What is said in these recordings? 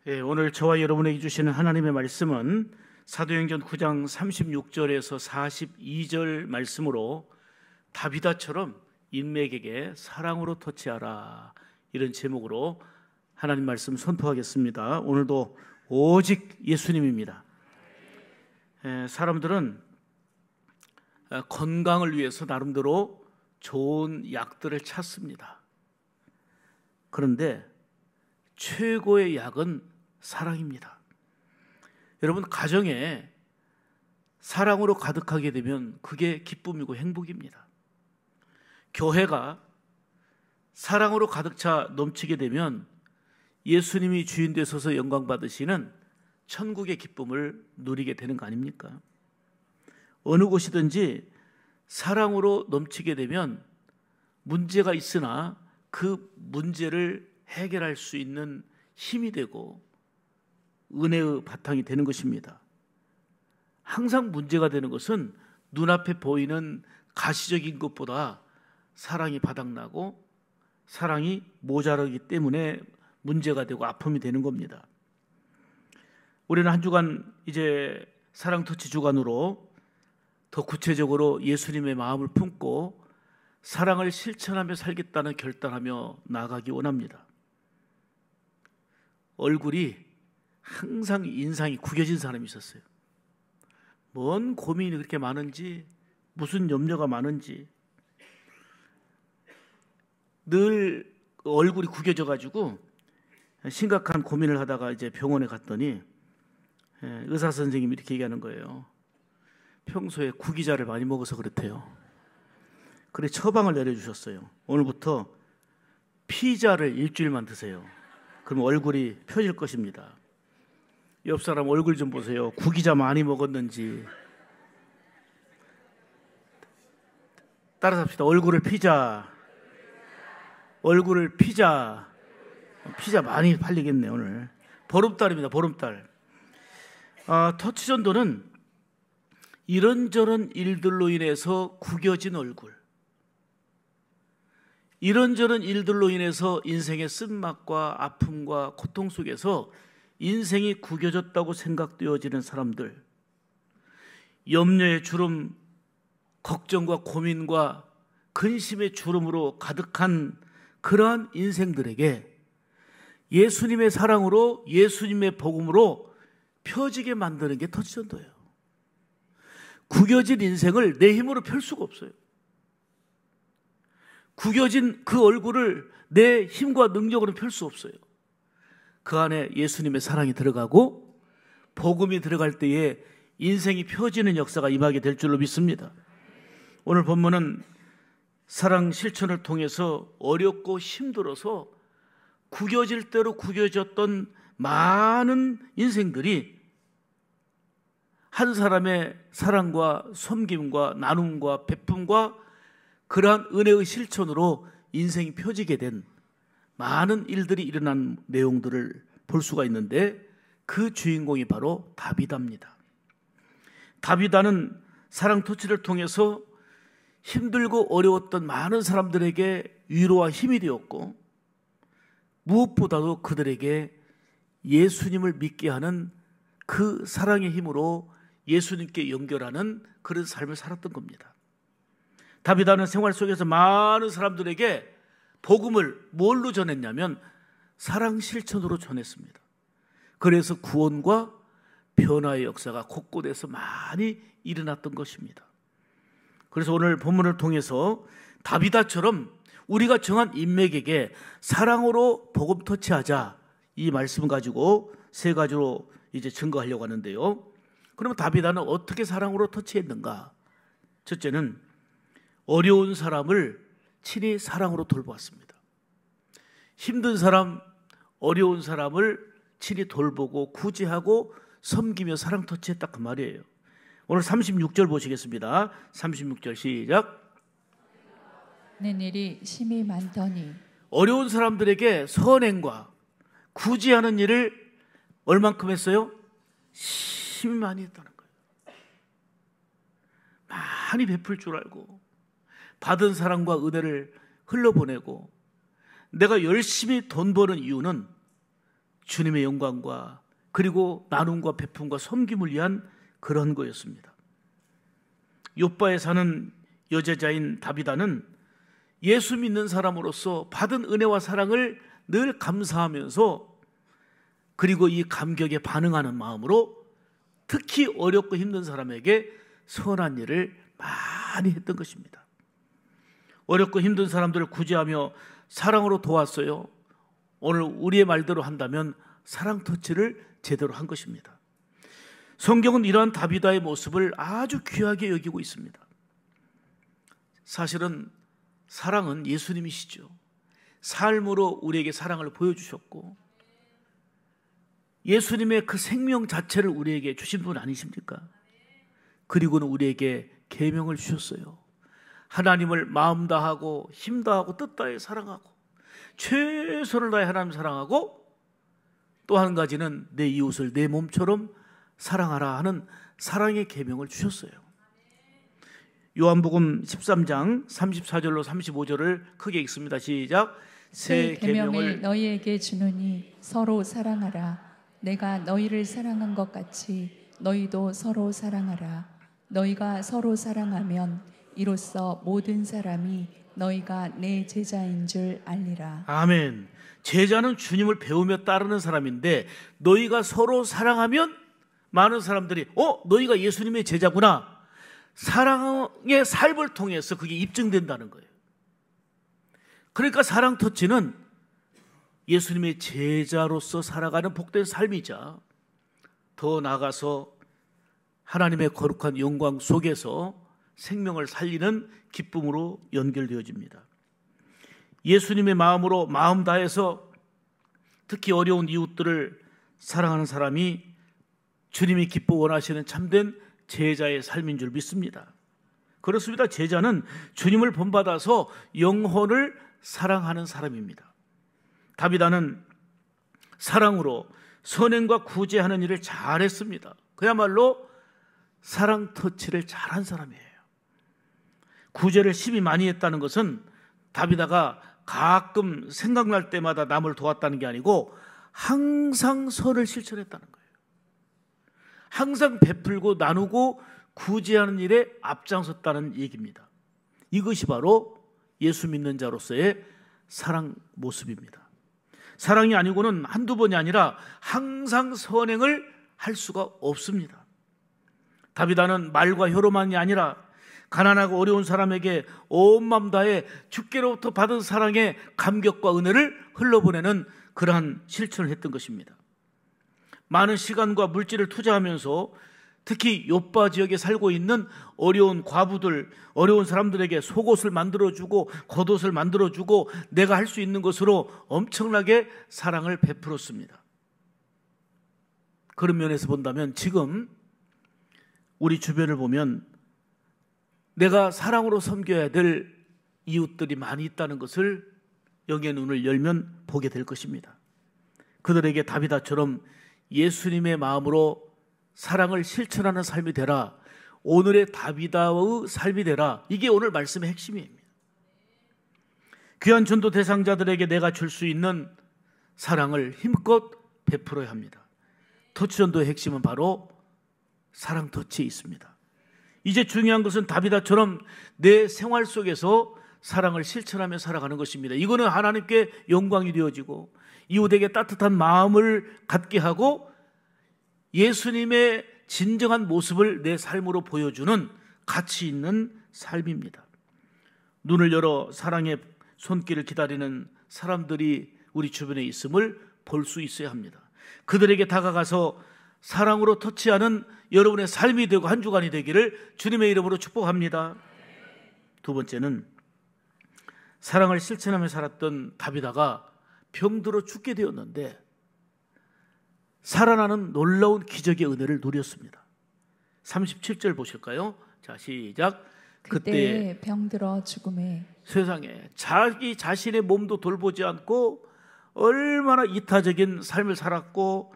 오늘 저와 여러분에게 주시는 하나님의 말씀은 사도행전 9장 36절에서 42절 말씀으로 다비다처럼 인맥에게 사랑으로 터치하라, 이런 제목으로 하나님 말씀 선포하겠습니다. 오늘도 오직 예수님입니다. 사람들은 건강을 위해서 나름대로 좋은 약들을 찾습니다. 그런데 최고의 약은 사랑입니다. 여러분, 가정에 사랑으로 가득하게 되면 그게 기쁨이고 행복입니다. 교회가 사랑으로 가득 차 넘치게 되면 예수님이 주인 되셔서 영광 받으시는 천국의 기쁨을 누리게 되는 거 아닙니까? 어느 곳이든지 사랑으로 넘치게 되면 문제가 있으나 그 문제를 해결할 수 있는 힘이 되고 은혜의 바탕이 되는 것입니다. 항상 문제가 되는 것은 눈앞에 보이는 가시적인 것보다 사랑이 바닥나고 사랑이 모자라기 때문에 문제가 되고 아픔이 되는 겁니다. 우리는 한 주간 이제 사랑 터치 주간으로 더 구체적으로 예수님의 마음을 품고 사랑을 실천하며 살겠다는 결단하며 나아가기 원합니다. 얼굴이 항상 인상이 구겨진 사람이 있었어요. 뭔 고민이 그렇게 많은지, 무슨 염려가 많은지 늘 얼굴이 구겨져 가지고 심각한 고민을 하다가 이제 병원에 갔더니 의사 선생님이 이렇게 얘기하는 거예요. 평소에 구기자를 많이 먹어서 그렇대요. 그래 처방을 내려주셨어요. 오늘부터 피자를 일주일만 드세요. 그럼 얼굴이 펴질 것입니다. 옆 사람 얼굴 좀 보세요. 구기자 많이 먹었는지. 따라서 합시다. 얼굴을 피자. 얼굴을 피자. 피자 많이 팔리겠네 오늘. 보름달입니다. 보름달. 터치전도는 이런저런 일들로 인해서 구겨진 얼굴, 이런저런 일들로 인해서 인생의 쓴맛과 아픔과 고통 속에서 인생이 구겨졌다고 생각되어지는 사람들, 염려의 주름, 걱정과 고민과 근심의 주름으로 가득한 그러한 인생들에게 예수님의 사랑으로, 예수님의 복음으로 펴지게 만드는 게 터치전도예요. 구겨진 인생을 내 힘으로 펼 수가 없어요. 구겨진 그 얼굴을 내 힘과 능력으로 펼 수 없어요. 그 안에 예수님의 사랑이 들어가고 복음이 들어갈 때에 인생이 펴지는 역사가 임하게 될 줄로 믿습니다. 오늘 본문은 사랑 실천을 통해서 어렵고 힘들어서 구겨질 대로 구겨졌던 많은 인생들이 한 사람의 사랑과 섬김과 나눔과 베품과 그러한 은혜의 실천으로 인생이 펴지게 된 많은 일들이 일어난 내용들을 볼 수가 있는데, 그 주인공이 바로 다비다입니다. 다비다는 사랑 터치를 통해서 힘들고 어려웠던 많은 사람들에게 위로와 힘이 되었고, 무엇보다도 그들에게 예수님을 믿게 하는 그 사랑의 힘으로 예수님께 연결하는 그런 삶을 살았던 겁니다. 다비다는 생활 속에서 많은 사람들에게 복음을 뭘로 전했냐면 사랑 실천으로 전했습니다. 그래서 구원과 변화의 역사가 곳곳에서 많이 일어났던 것입니다. 그래서 오늘 본문을 통해서 다비다처럼 우리가 정한 인맥에게 사랑으로 복음 터치하자, 이 말씀 가지고 세 가지로 이제 증거하려고 하는데요. 그러면 다비다는 어떻게 사랑으로 터치했는가? 첫째는 어려운 사람을 친히 사랑으로 돌보았습니다. 힘든 사람, 어려운 사람을 친히 돌보고 구제하고 섬기며 사랑 터치했다, 그 말이에요. 오늘 36절 보시겠습니다. 36절 시작. 낸 일이 심히 많더니. 어려운 사람들에게 선행과 구제하는 일을 얼만큼 했어요? 심히 많이 했다는 거예요. 많이 베풀 줄 알고 받은 사랑과 은혜를 흘러보내고, 내가 열심히 돈 버는 이유는 주님의 영광과 그리고 나눔과 베품과 섬김을 위한 그런 거였습니다. 욥바에 사는 여제자인 다비다는 예수 믿는 사람으로서 받은 은혜와 사랑을 늘 감사하면서 그리고 이 감격에 반응하는 마음으로 특히 어렵고 힘든 사람에게 선한 일을 많이 했던 것입니다. 어렵고 힘든 사람들을 구제하며 사랑으로 도왔어요. 오늘 우리의 말대로 한다면 사랑 터치를 제대로 한 것입니다. 성경은 이러한 다비다의 모습을 아주 귀하게 여기고 있습니다. 사실은 사랑은 예수님이시죠. 삶으로 우리에게 사랑을 보여주셨고 예수님의 그 생명 자체를 우리에게 주신 분 아니십니까? 그리고는 우리에게 계명을 주셨어요. 하나님을 마음 다하고 힘 다하고 뜻 다해 사랑하고 최선을 다해 하나님 사랑하고 또 한 가지는 내 이웃을 내 몸처럼 사랑하라 하는 사랑의 계명을 주셨어요. 요한복음 13장 34절로 35절을 크게 읽습니다. 시작. 새 계명을 너희에게 주노니 서로 사랑하라. 내가 너희를 사랑한 것 같이 너희도 서로 사랑하라. 너희가 서로 사랑하면 이로써 모든 사람이 너희가 내 제자인 줄 알리라. 아멘. 제자는 주님을 배우며 따르는 사람인데 너희가 서로 사랑하면 많은 사람들이 너희가 예수님의 제자구나. 사랑의 삶을 통해서 그게 입증된다는 거예요. 그러니까 사랑 터치는 예수님의 제자로서 살아가는 복된 삶이자 더 나아가서 하나님의 거룩한 영광 속에서 생명을 살리는 기쁨으로 연결되어집니다. 예수님의 마음으로 마음 다해서 특히 어려운 이웃들을 사랑하는 사람이 주님이 기뻐 원하시는 참된 제자의 삶인 줄 믿습니다. 그렇습니다. 제자는 주님을 본받아서 영혼을 사랑하는 사람입니다. 다비다는 사랑으로 선행과 구제하는 일을 잘했습니다. 그야말로 사랑 터치를 잘한 사람이에요. 구제를 심히 많이 했다는 것은 다비다가 가끔 생각날 때마다 남을 도왔다는 게 아니고 항상 선을 실천했다는 거예요. 항상 베풀고 나누고 구제하는 일에 앞장섰다는 얘기입니다. 이것이 바로 예수 믿는 자로서의 사랑 모습입니다. 사랑이 아니고는 한두 번이 아니라 항상 선행을 할 수가 없습니다. 다비다는 말과 혀로만이 아니라 가난하고 어려운 사람에게 온 마음 다해 주께로부터 받은 사랑의 감격과 은혜를 흘러보내는 그러한 실천을 했던 것입니다. 많은 시간과 물질을 투자하면서 특히 욥바 지역에 살고 있는 어려운 과부들, 어려운 사람들에게 속옷을 만들어주고 겉옷을 만들어주고 내가 할 수 있는 것으로 엄청나게 사랑을 베풀었습니다. 그런 면에서 본다면 지금 우리 주변을 보면 내가 사랑으로 섬겨야 될 이웃들이 많이 있다는 것을 영의 눈을 열면 보게 될 것입니다. 그들에게 다비다처럼 예수님의 마음으로 사랑을 실천하는 삶이 되라. 오늘의 다비다의 삶이 되라. 이게 오늘 말씀의 핵심입니다. 귀한 전도 대상자들에게 내가 줄 수 있는 사랑을 힘껏 베풀어야 합니다. 터치전도의 핵심은 바로 사랑 터치에 있습니다. 이제 중요한 것은 다비다처럼 내 생활 속에서 사랑을 실천하며 살아가는 것입니다. 이거는 하나님께 영광이 되어지고 이웃에게 따뜻한 마음을 갖게 하고 예수님의 진정한 모습을 내 삶으로 보여주는 가치 있는 삶입니다. 눈을 열어 사랑의 손길을 기다리는 사람들이 우리 주변에 있음을 볼 수 있어야 합니다. 그들에게 다가가서 사랑으로 터치하는 여러분의 삶이 되고 한 주간이 되기를 주님의 이름으로 축복합니다. 두 번째는 사랑을 실천하며 살았던 다비다가 병들어 죽게 되었는데 살아나는 놀라운 기적의 은혜를 누렸습니다. 37절 보실까요? 자, 시작. 그때 병들어 죽음에 세상에 자기 자신의 몸도 돌보지 않고 얼마나 이타적인 삶을 살았고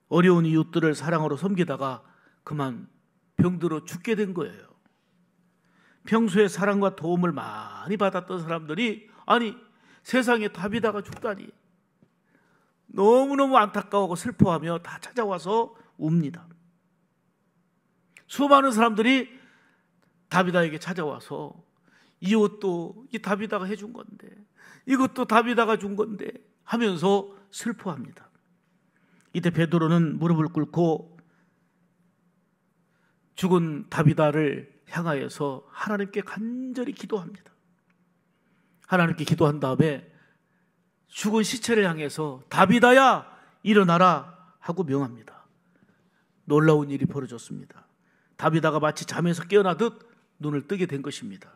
어려운 이웃들을 사랑으로 섬기다가 그만 병들어 죽게 된 거예요. 평소에 사랑과 도움을 많이 받았던 사람들이 아니 세상에 다비다가 죽다니 너무너무 안타까워하고 슬퍼하며 다 찾아와서 웁니다. 수많은 사람들이 다비다에게 찾아와서 이 옷도 이 다비다가 해준 건데, 이것도 다비다가 준 건데 하면서 슬퍼합니다. 이때 베드로는 무릎을 꿇고 죽은 다비다를 향하여서 하나님께 간절히 기도합니다. 하나님께 기도한 다음에 죽은 시체를 향해서 다비다야 일어나라 하고 명합니다. 놀라운 일이 벌어졌습니다. 다비다가 마치 잠에서 깨어나듯 눈을 뜨게 된 것입니다.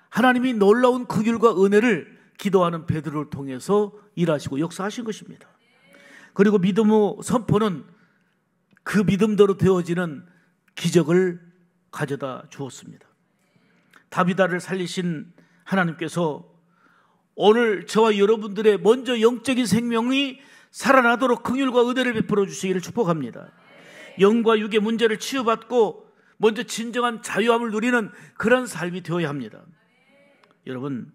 하나님이 놀라운 긍휼과 은혜를 기도하는 베드로를 통해서 일하시고 역사하신 것입니다. 그리고 믿음의 선포는 그 믿음대로 되어지는 기적을 가져다 주었습니다. 다비다를 살리신 하나님께서 오늘 저와 여러분들의 먼저 영적인 생명이 살아나도록 긍휼과 은혜를 베풀어 주시기를 축복합니다. 영과 육의 문제를 치유받고 먼저 진정한 자유함을 누리는 그런 삶이 되어야 합니다. 여러분,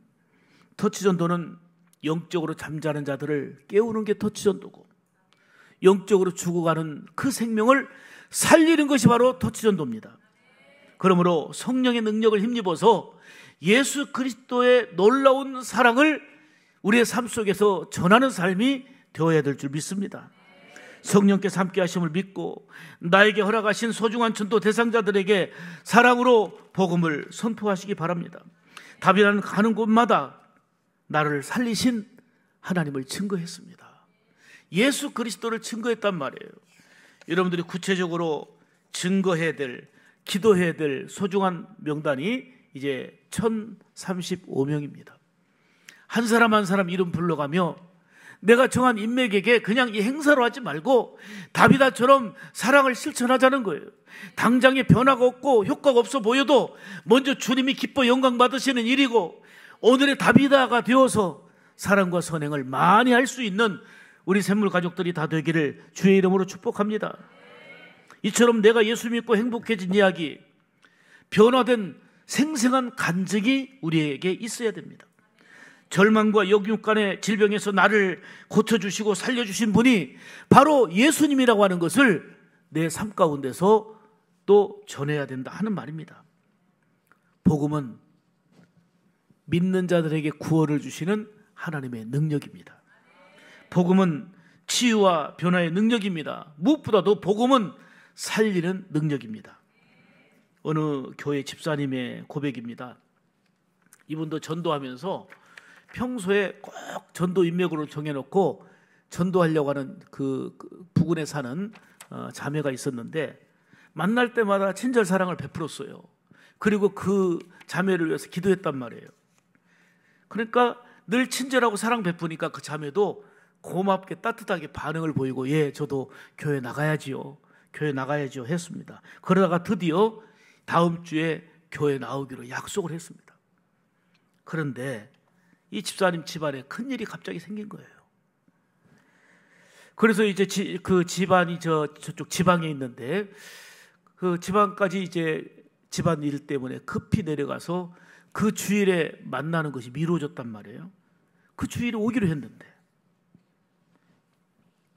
터치전도는 영적으로 잠자는 자들을 깨우는 게 터치전도고, 영적으로 죽어가는 그 생명을 살리는 것이 바로 터치전도입니다. 그러므로 성령의 능력을 힘입어서 예수 그리스도의 놀라운 사랑을 우리의 삶 속에서 전하는 삶이 되어야 될 줄 믿습니다. 성령께서 함께 하심을 믿고 나에게 허락하신 소중한 전도 대상자들에게 사랑으로 복음을 선포하시기 바랍니다. 다비다는 가는 곳마다 나를 살리신 하나님을 증거했습니다. 예수 그리스도를 증거했단 말이에요. 여러분들이 구체적으로 증거해야 될, 기도해야 될 소중한 명단이 이제 1035명입니다. 한 사람 한 사람 이름 불러가며 내가 정한 인맥에게 그냥 이 행사로 하지 말고 다비다처럼 사랑을 실천하자는 거예요. 당장에 변화가 없고 효과가 없어 보여도 먼저 주님이 기뻐 영광 받으시는 일이고, 오늘의 다비다가 되어서 사랑과 선행을 많이 할 수 있는 우리 샘물 가족들이 다 되기를 주의 이름으로 축복합니다. 이처럼 내가 예수 믿고 행복해진 이야기, 변화된 생생한 간증이 우리에게 있어야 됩니다. 절망과 역육간의 질병에서 나를 고쳐주시고 살려주신 분이 바로 예수님이라고 하는 것을 내 삶 가운데서 또 전해야 된다 하는 말입니다. 복음은 믿는 자들에게 구원을 주시는 하나님의 능력입니다. 복음은 치유와 변화의 능력입니다. 무엇보다도 복음은 살리는 능력입니다. 어느 교회 집사님의 고백입니다. 이분도 전도하면서 평소에 꼭 전도 인맥으로 정해놓고 전도하려고 하는 그 부근에 사는 자매가 있었는데, 만날 때마다 친절 사랑을 베풀었어요. 그리고 그 자매를 위해서 기도했단 말이에요. 그러니까 늘 친절하고 사랑 베푸니까 그 자매도 고맙게 따뜻하게 반응을 보이고, 예, 저도 교회 나가야지요, 교회 나가야지요 했습니다. 그러다가 드디어 다음 주에 교회 나오기로 약속을 했습니다. 그런데 이 집사님 집안에 큰일이 갑자기 생긴 거예요. 그래서 이제 그 집안이 저쪽 지방에 있는데, 그 지방까지 이제 집안 일 때문에 급히 내려가서 그 주일에 만나는 것이 미뤄졌단 말이에요. 그 주일에 오기로 했는데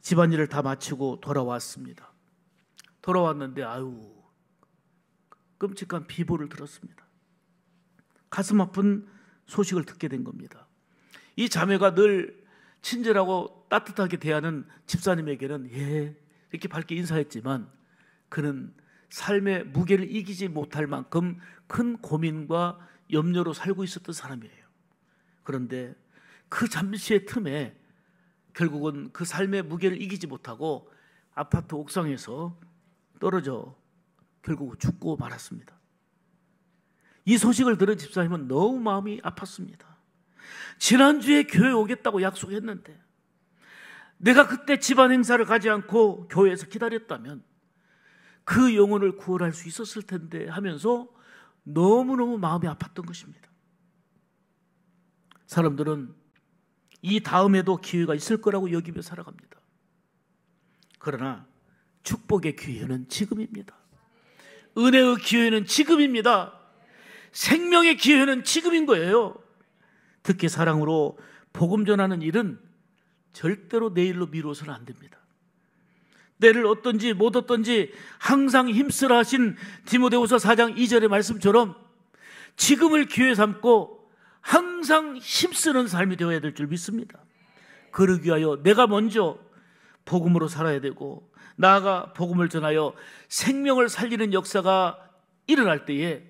집안일을 다 마치고 돌아왔습니다. 돌아왔는데 아유, 끔찍한 비보를 들었습니다. 가슴 아픈 소식을 듣게 된 겁니다. 이 자매가 늘 친절하고 따뜻하게 대하는 집사님에게는 예, 이렇게 밝게 인사했지만 그는 삶의 무게를 이기지 못할 만큼 큰 고민과 염려로 살고 있었던 사람이에요. 그런데 그 잠시의 틈에 결국은 그 삶의 무게를 이기지 못하고 아파트 옥상에서 떨어져 결국 죽고 말았습니다. 이 소식을 들은 집사님은 너무 마음이 아팠습니다. 지난주에 교회 오겠다고 약속했는데 내가 그때 집안 행사를 가지 않고 교회에서 기다렸다면 그 영혼을 구원할 수 있었을 텐데 하면서 너무너무 마음이 아팠던 것입니다. 사람들은 이 다음에도 기회가 있을 거라고 여기며 살아갑니다. 그러나 축복의 기회는 지금입니다. 은혜의 기회는 지금입니다. 생명의 기회는 지금인 거예요. 특히 사랑으로 복음 전하는 일은 절대로 내일로 미루어서는 안 됩니다. 내일 어떤지 못 어떤지 항상 힘쓰라 하신 디모데후서 4장 2절의 말씀처럼 지금을 기회 삼고 항상 힘쓰는 삶이 되어야 될 줄 믿습니다. 그러기 위하여 내가 먼저 복음으로 살아야 되고 나아가 복음을 전하여 생명을 살리는 역사가 일어날 때에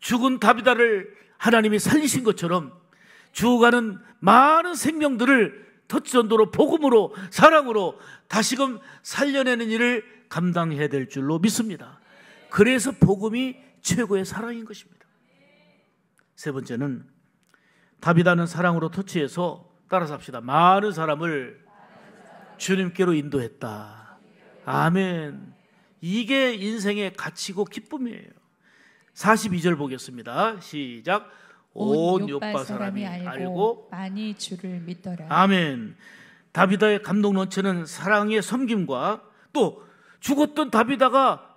죽은 다비다를 하나님이 살리신 것처럼 죽어가는 많은 생명들을 터치전도로 복음으로 사랑으로 다시금 살려내는 일을 감당해야 될 줄로 믿습니다. 그래서 복음이 최고의 사랑인 것입니다. 세 번째는 다비다는 사랑으로 터치해서 따라서 합시다. 많은 사람을 주님께로 인도했다. 아멘. 이게 인생의 가치고 기쁨이에요. 42절 보겠습니다. 시작. 온 요파 사람이 알고 많이 주를 믿더라. 아멘. 다비다의 감동 넘치는 사랑의 섬김과 또 죽었던 다비다가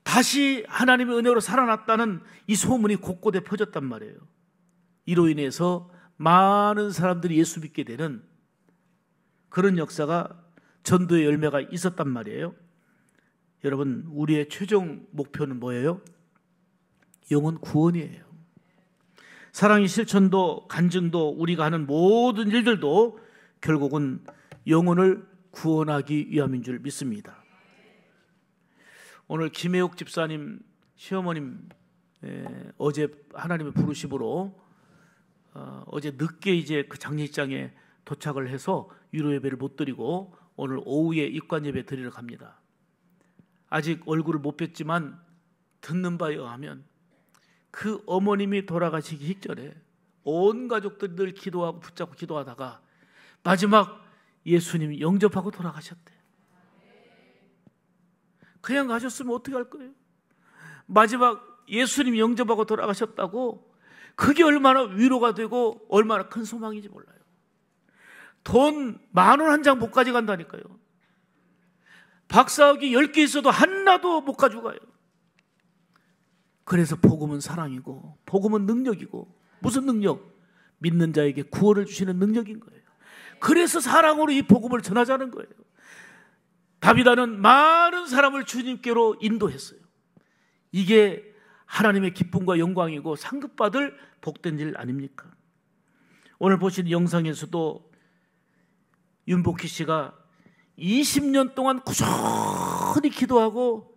다시 하나님의 은혜로 살아났다는 이 소문이 곳곳에 퍼졌단 말이에요. 이로 인해서 많은 사람들이 예수 믿게 되는 그런 역사가 전도의 열매가 있었단 말이에요. 여러분, 우리의 최종 목표는 뭐예요? 영혼 구원이에요. 사랑의 실천도 간증도 우리가 하는 모든 일들도 결국은 영혼을 구원하기 위함인 줄 믿습니다. 오늘 김혜옥 집사님 시어머님 어제 하나님의 부르심으로 어제 늦게 이제 그 장례식장에 도착을 해서 위로 예배를 못 드리고 오늘 오후에 입관 예배 드리러 갑니다. 아직 얼굴을 못 뵀지만 듣는 바에 의하면 그 어머님이 돌아가시기 직전에 온 가족들이 늘 기도하고 붙잡고 기도하다가 마지막 예수님 영접하고 돌아가셨대. 그냥 가셨으면 어떻게 할 거예요? 마지막 예수님 영접하고 돌아가셨다고 그게 얼마나 위로가 되고 얼마나 큰 소망인지 몰라요. 돈 10,000원 한 장 못 가져간다니까요. 박사학위 10개 있어도 하나도 못 가져가요. 그래서 복음은 사랑이고 복음은 능력이고 무슨 능력? 믿는 자에게 구원을 주시는 능력인 거예요. 그래서 사랑으로 이 복음을 전하자는 거예요. 다비다는 많은 사람을 주님께로 인도했어요. 이게 하나님의 기쁨과 영광이고 상급받을 복된 일 아닙니까? 오늘 보신 영상에서도 윤복희 씨가 20년 동안 꾸준히 기도하고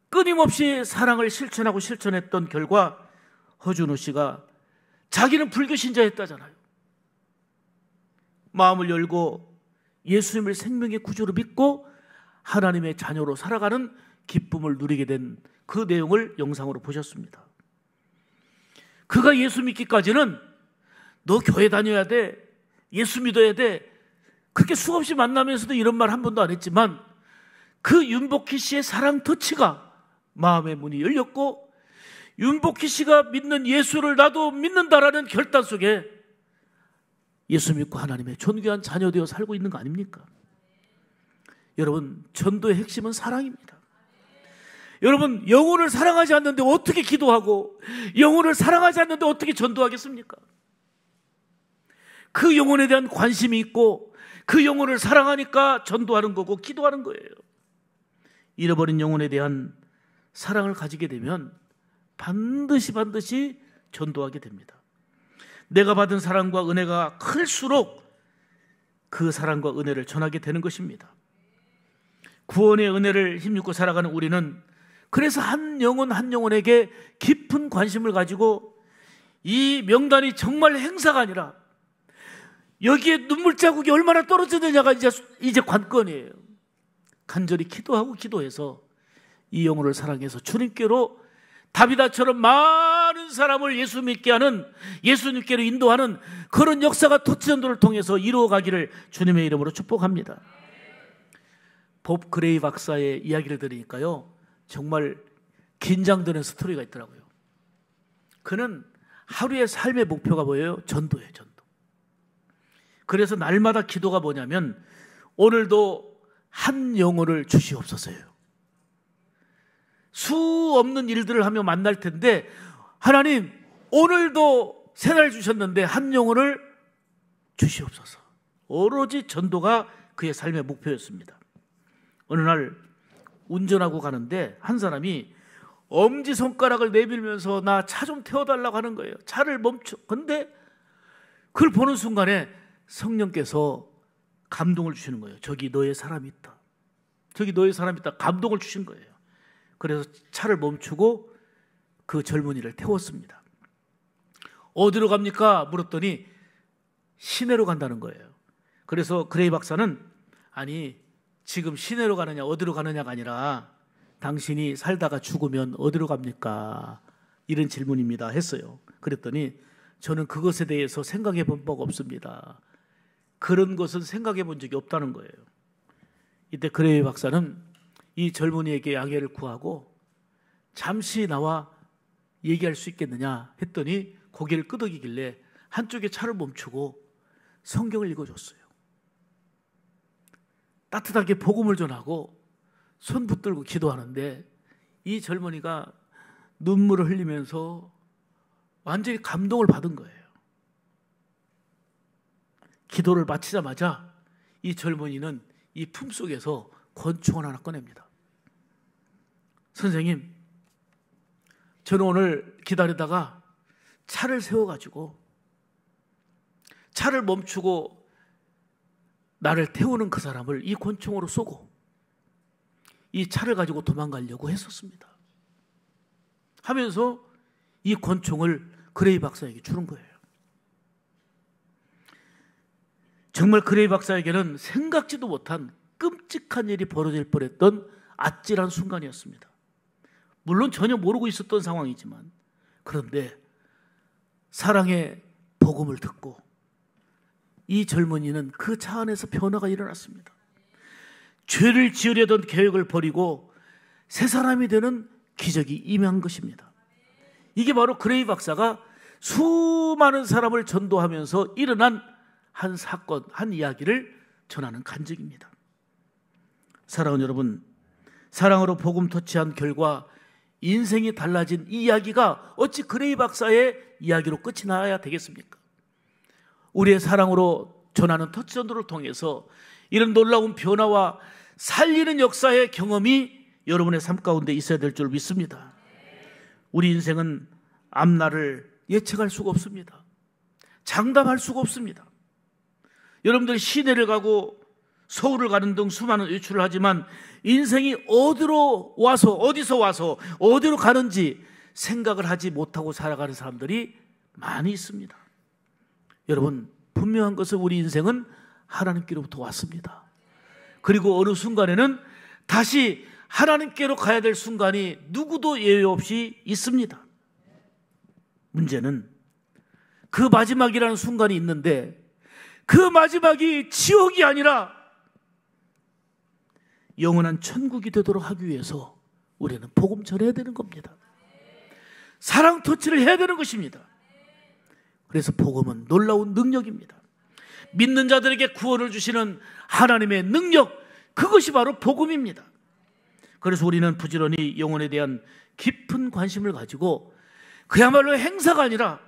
끊임없이 사랑을 실천했던 결과 허준호 씨가 자기는 불교 신자였다잖아요. 마음을 열고 예수님을 생명의 구주로 믿고 하나님의 자녀로 살아가는 기쁨을 누리게 된 그 내용을 영상으로 보셨습니다. 그가 예수 믿기까지는 너 교회 다녀야 돼, 예수 믿어야 돼, 그렇게 수없이 만나면서도 이런 말 한 번도 안 했지만 그 윤복희 씨의 사랑 터치가 마음의 문이 열렸고 윤복희 씨가 믿는 예수를 나도 믿는다라는 결단 속에 예수 믿고 하나님의 존귀한 자녀 되어 살고 있는 거 아닙니까? 여러분, 전도의 핵심은 사랑입니다. 여러분, 영혼을 사랑하지 않는데 어떻게 기도하고 영혼을 사랑하지 않는데 어떻게 전도하겠습니까? 그 영혼에 대한 관심이 있고 그 영혼을 사랑하니까 전도하는 거고 기도하는 거예요. 잃어버린 영혼에 대한 사랑을 가지게 되면 반드시 전도하게 됩니다. 내가 받은 사랑과 은혜가 클수록 그 사랑과 은혜를 전하게 되는 것입니다. 구원의 은혜를 힘입고 살아가는 우리는 그래서 한 영혼에게 깊은 관심을 가지고 이 명단이 정말 행사가 아니라 여기에 눈물 자국이 얼마나 떨어지느냐가 이제 관건이에요. 간절히 기도하고 기도해서 이 영혼을 사랑해서 주님께로 다비다처럼 많은 사람을 예수 믿게 하는, 예수님께로 인도하는 그런 역사가 토치전도를 통해서 이루어가기를 주님의 이름으로 축복합니다. 법 그레이 박사의 이야기를 들으니까요, 정말 긴장되는 스토리가 있더라고요. 그는 하루의 삶의 목표가 뭐예요? 전도예요, 전도. 그래서 날마다 기도가 뭐냐면 오늘도 한 영혼을 주시옵소서예요. 수 없는 일들을 하며 만날 텐데 하나님 오늘도 새날 주셨는데 한 영혼을 주시옵소서. 오로지 전도가 그의 삶의 목표였습니다. 어느 날 운전하고 가는데 한 사람이 엄지손가락을 내밀면서 나 차 좀 태워달라고 하는 거예요. 차를 멈춰. 근데 그걸 보는 순간에 성령께서 감동을 주시는 거예요. 저기 너의 사람이 있다. 저기 너의 사람이 있다. 감동을 주신 거예요. 그래서 차를 멈추고 그 젊은이를 태웠습니다. 어디로 갑니까? 물었더니 시내로 간다는 거예요. 그래서 그레이 박사는 아니 지금 시내로 가느냐 어디로 가느냐가 아니라 당신이 살다가 죽으면 어디로 갑니까? 이런 질문입니다 했어요. 그랬더니 저는 그것에 대해서 생각해 본 바가 없습니다. 그런 것은 생각해 본 적이 없다는 거예요. 이때 그레이 박사는 이 젊은이에게 양해를 구하고 잠시 나와 얘기할 수 있겠느냐 했더니 고개를 끄덕이길래 한쪽에 차를 멈추고 성경을 읽어줬어요. 따뜻하게 복음을 전하고 손 붙들고 기도하는데 이 젊은이가 눈물을 흘리면서 완전히 감동을 받은 거예요. 기도를 마치자마자 이 젊은이는 이 품속에서 권총을 하나 꺼냅니다. 선생님, 저는 오늘 기다리다가 차를 세워가지고 차를 멈추고 나를 태우는 그 사람을 이 권총으로 쏘고 이 차를 가지고 도망가려고 했었습니다. 하면서 이 권총을 그레이 박사에게 주는 거예요. 정말 그레이 박사에게는 생각지도 못한 끔찍한 일이 벌어질 뻔했던 아찔한 순간이었습니다. 물론 전혀 모르고 있었던 상황이지만 그런데 사랑의 복음을 듣고 이 젊은이는 그 차 안에서 변화가 일어났습니다. 죄를 지으려던 계획을 버리고 새 사람이 되는 기적이 임한 것입니다. 이게 바로 그레이 박사가 수많은 사람을 전도하면서 일어난 한 사건, 한 이야기를 전하는 간증입니다. 사랑하는 여러분, 사랑으로 복음 터치한 결과 인생이 달라진 이 이야기가 어찌 그레이 박사의 이야기로 끝이 나야 되겠습니까? 우리의 사랑으로 전하는 터치 전도를 통해서 이런 놀라운 변화와 살리는 역사의 경험이 여러분의 삶 가운데 있어야 될 줄 믿습니다. 우리 인생은 앞날을 예측할 수가 없습니다. 장담할 수가 없습니다. 여러분들 시내를 가고 서울을 가는 등 수많은 외출을 하지만 인생이 어디로 와서 어디서 와서 어디로 가는지 생각을 하지 못하고 살아가는 사람들이 많이 있습니다. 여러분, 분명한 것은 우리 인생은 하나님께로부터 왔습니다. 그리고 어느 순간에는 다시 하나님께로 가야 될 순간이 누구도 예외 없이 있습니다. 문제는 그 마지막이라는 순간이 있는데 그 마지막이 지옥이 아니라 영원한 천국이 되도록 하기 위해서 우리는 복음 전해야 되는 겁니다. 사랑 터치를 해야 되는 것입니다. 그래서 복음은 놀라운 능력입니다. 믿는 자들에게 구원을 주시는 하나님의 능력, 그것이 바로 복음입니다. 그래서 우리는 부지런히 영혼에 대한 깊은 관심을 가지고 그야말로 행사가 아니라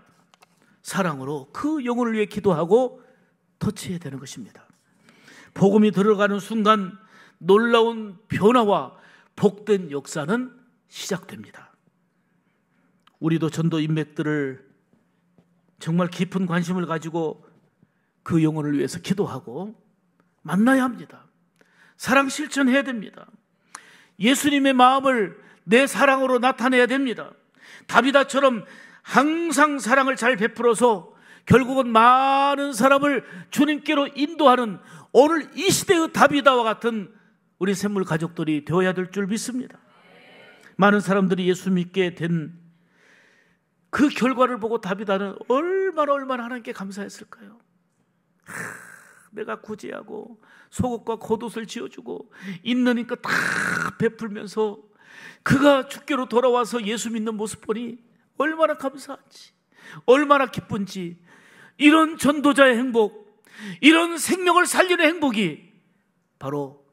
사랑으로 그 영혼을 위해 기도하고 터치해야 되는 것입니다. 복음이 들어가는 순간 놀라운 변화와 복된 역사는 시작됩니다. 우리도 전도 인맥들을 정말 깊은 관심을 가지고 그 영혼을 위해서 기도하고 만나야 합니다. 사랑 실천해야 됩니다. 예수님의 마음을 내 사랑으로 나타내야 됩니다. 다비다처럼 항상 사랑을 잘 베풀어서 결국은 많은 사람을 주님께로 인도하는 오늘 이 시대의 다비다와 같은 우리 샘물 가족들이 되어야 될 줄 믿습니다. 많은 사람들이 예수 믿게 된 그 결과를 보고 다비다는 얼마나 하나님께 감사했을까요? 내가 구제하고 속옷과 겉옷을 지어주고 있는 것 다 베풀면서 그가 주께로 돌아와서 예수 믿는 모습 보니 얼마나 감사한지, 얼마나 기쁜지. 이런 전도자의 행복, 이런 생명을 살리는 행복이 바로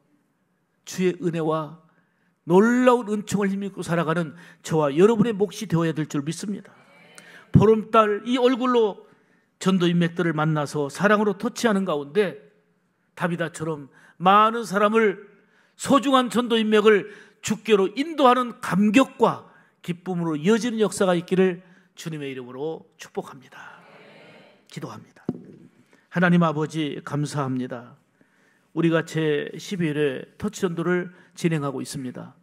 주의 은혜와 놀라운 은총을 힘입고 살아가는 저와 여러분의 몫이 되어야 될 줄 믿습니다. 보름달 이 얼굴로 전도 인맥들을 만나서 사랑으로 터치하는 가운데 다비다처럼 많은 사람을 소중한 전도 인맥을 주께로 인도하는 감격과 기쁨으로 이어지는 역사가 있기를 주님의 이름으로 축복합니다. 기도합니다. 하나님 아버지 감사합니다. 우리가 제12회 터치전도를 진행하고 있습니다.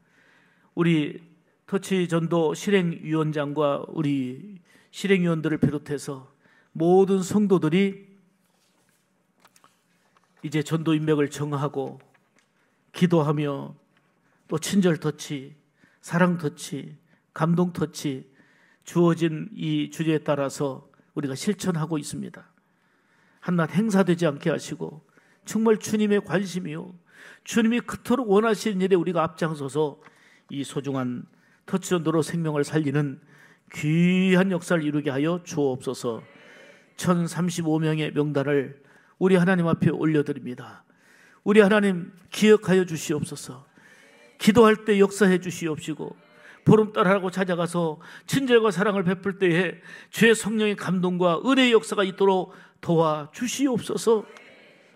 우리 터치전도 실행위원장과 우리 실행위원들을 비롯해서 모든 성도들이 이제 전도 인맥을 정하고 기도하며 또 친절 터치, 사랑 터치, 감동 터치 주어진 이 주제에 따라서 우리가 실천하고 있습니다. 한낱 행사되지 않게 하시고 정말 주님의 관심이요, 주님이 그토록 원하시는 일에 우리가 앞장서서 이 소중한 터치전도로 생명을 살리는 귀한 역사를 이루게 하여 주옵소서. 1035명의 명단을 우리 하나님 앞에 올려드립니다. 우리 하나님 기억하여 주시옵소서. 기도할 때 역사해 주시옵시고 보름달하고 찾아가서 친절과 사랑을 베풀 때에 주의 성령의 감동과 은혜의 역사가 있도록 도와주시옵소서.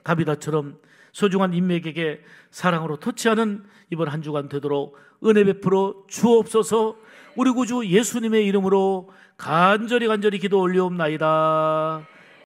다비다처럼 소중한 인맥에게 사랑으로 터치하는 이번 한 주간 되도록 은혜 베풀어 주옵소서. 우리 구주 예수님의 이름으로 간절히 기도 올리옵나이다.